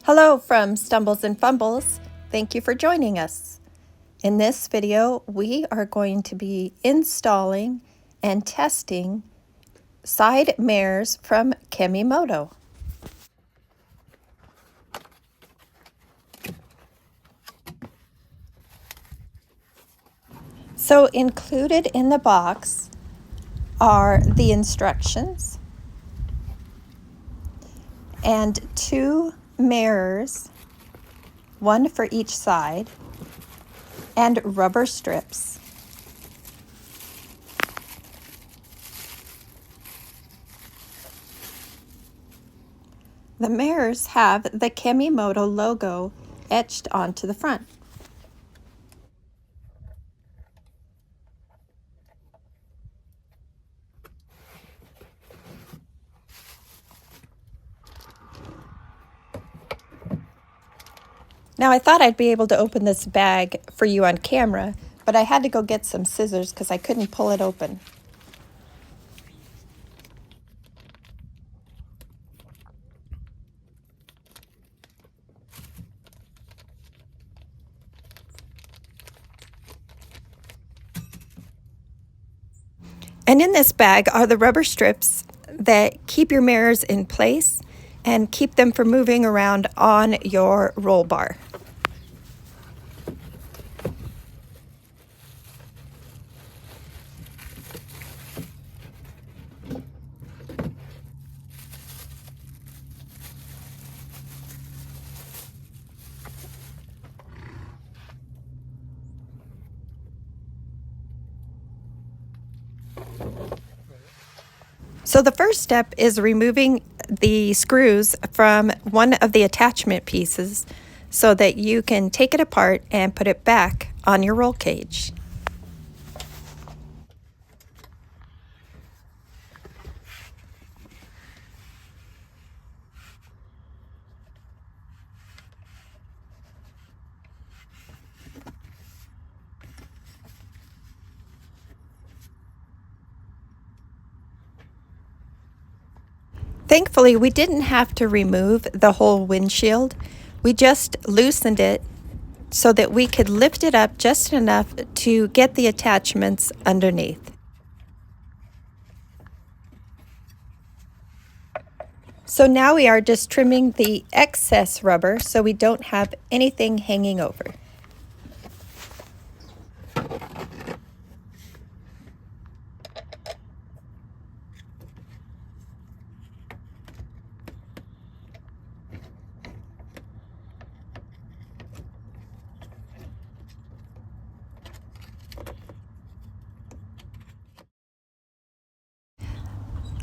Hello from Stumbles and Fumbles. Thank you for joining us. In this video, we are going to be installing and testing side mirrors from Kemimoto. So included in the box are the instructions and two mirrors, one for each side, and rubber strips. The mirrors have the Kemimoto logo etched onto the front. Now I thought I'd be able to open this bag for you on camera, but I had to go get some scissors because I couldn't pull it open. And in this bag are the rubber strips that keep your mirrors in place and keep them from moving around on your roll bar. So the first step is removing the screws from one of the attachment pieces so that you can take it apart and put it back on your roll cage. Thankfully, we didn't have to remove the whole windshield. We just loosened it so that we could lift it up just enough to get the attachments underneath. So now we are just trimming the excess rubber so we don't have anything hanging over.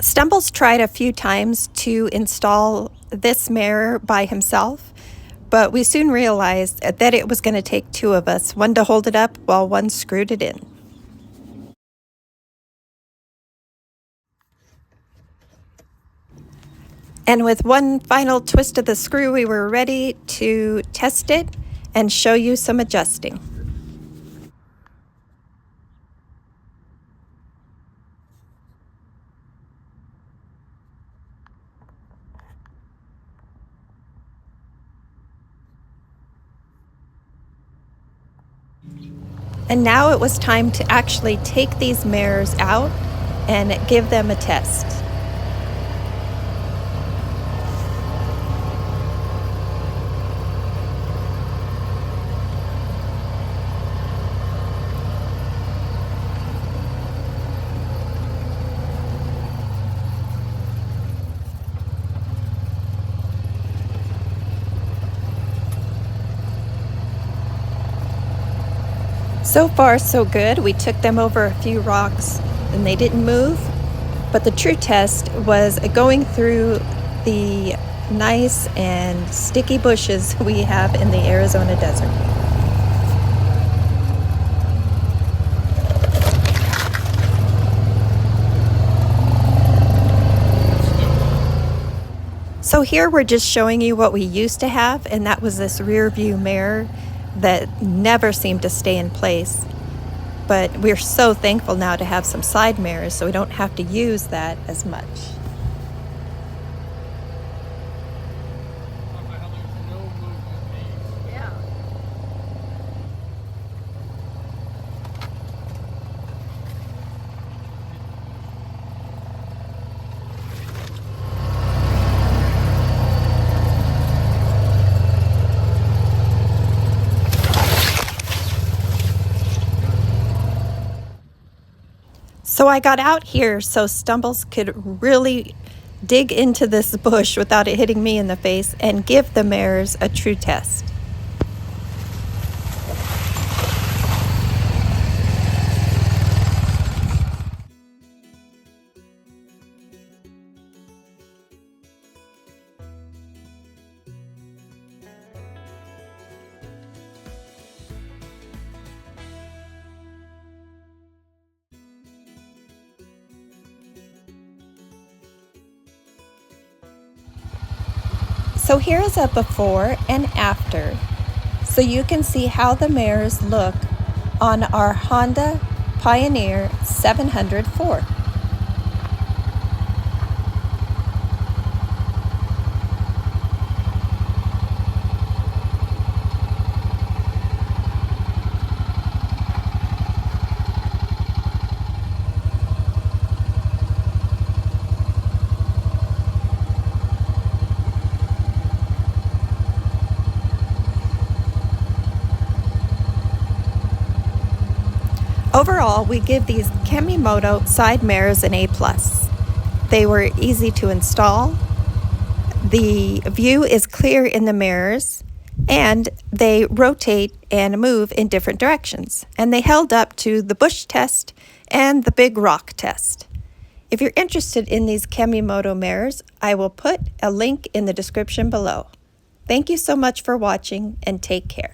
Stumbles tried a few times to install this mirror by himself, but we soon realized that it was going to take two of us, one to hold it up while one screwed it in. And with one final twist of the screw, we were ready to test it and show you some adjusting. And now it was time to actually take these mirrors out and give them a test. So far, so good. We took them over a few rocks and they didn't move, but the true test was going through the nice and sticky bushes we have in the Arizona desert. So here we're just showing you what we used to have, and that was this rear view mirror that never seemed to stay in place. But we're so thankful now to have some side mirrors so we don't have to use that as much. So I got out here so Stumbles could really dig into this bush without it hitting me in the face and give the mares a true test. So here is a before and after, so you can see how the mares look on our Honda Pioneer 704. Overall, we give these Kemimoto side mares an A+. They were easy to install, the view is clear in the mirrors, and they rotate and move in different directions. And they held up to the bush test and the big rock test. If you're interested in these Kemimoto mares, I will put a link in the description below. Thank you so much for watching, and take care.